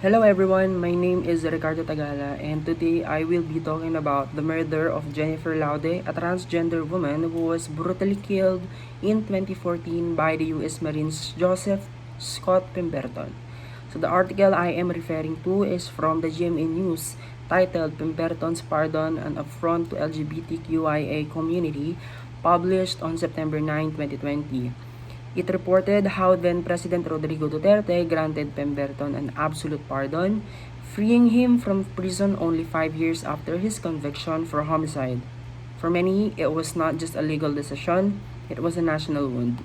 Hello everyone, my name is Ricardo Tagala and today I will be talking about the murder of Jennifer Laude, a transgender woman who was brutally killed in 2014 by the US Marines Joseph Scott Pemberton. So the article I am referring to is from the GMA News titled Pemberton's Pardon and Affront to LGBTQIA Community, published on September 9, 2020. It reported how then President Rodrigo Duterte granted Pemberton an absolute pardon, freeing him from prison only 5 years after his conviction for homicide. For many, it was not just a legal decision, it was a national wound.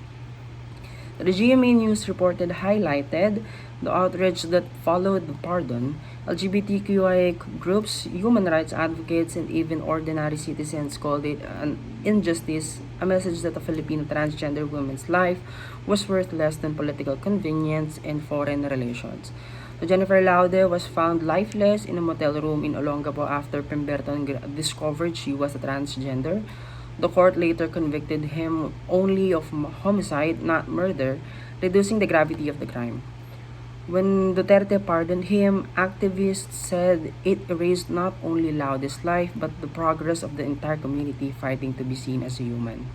The GMA News reported highlighted the outrage that followed the pardon. LGBTQIA groups, human rights advocates, and even ordinary citizens called it an injustice, a message that a Filipino transgender woman's life was worth less than political convenience and foreign relations. So Jennifer Laude was found lifeless in a motel room in Olongapo after Pemberton discovered she was a transgender. The court later convicted him only of homicide, not murder, reducing the gravity of the crime. When Duterte pardoned him, activists said it erased not only Laude's life but the progress of the entire community fighting to be seen as a human.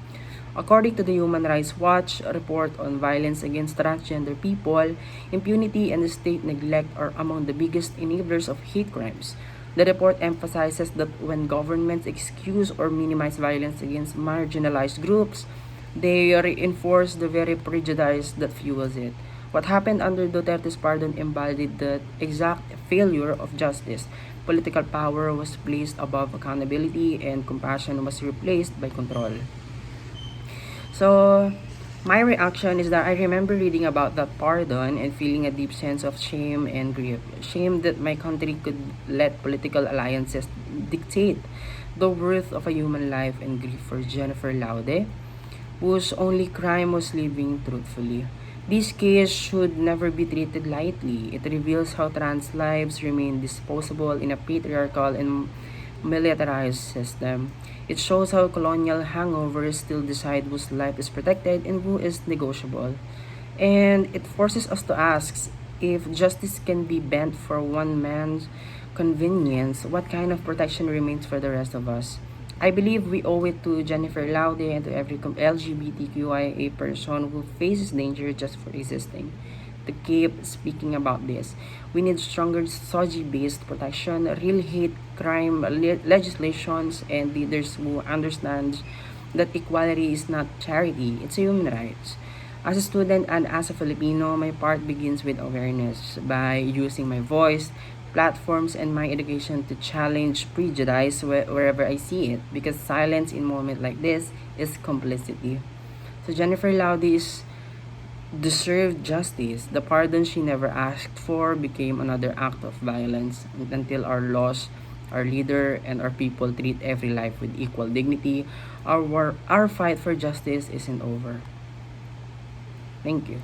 According to the Human Rights Watch report on violence against transgender people, impunity and state neglect are among the biggest enablers of hate crimes. The report emphasizes that when governments excuse or minimize violence against marginalized groups, they reinforce the very prejudice that fuels it. What happened under Duterte's pardon embodied the exact failure of justice. Political power was placed above accountability and compassion was replaced by control. So, my reaction is that I remember reading about that pardon and feeling a deep sense of shame and grief. Shame that my country could let political alliances dictate the worth of a human life, and grief for Jennifer Laude, whose only crime was living truthfully. This case should never be treated lightly. It reveals how trans lives remain disposable in a patriarchal and militarized system. It shows how colonial hangovers still decide whose life is protected and who is negotiable. And it forces us to ask, if justice can be bent for one man's convenience, what kind of protection remains for the rest of us? I believe we owe it to Jennifer Laude and to every LGBTQIA person who faces danger just for existing to keep speaking about this. We need stronger SOGI-based protection, real hate crime legislations, and leaders who understand that equality is not charity, it's a human rights. As a student and as a Filipino, my part begins with awareness by using my voice, platforms, and my education to challenge prejudice wherever I see it, because silence in moment like this is complicity. So Jennifer Laude is deserved justice. The pardon she never asked for became another act of violence until our laws, our leader, and our people treat every life with equal dignity. Our fight for justice isn't over. Thank you.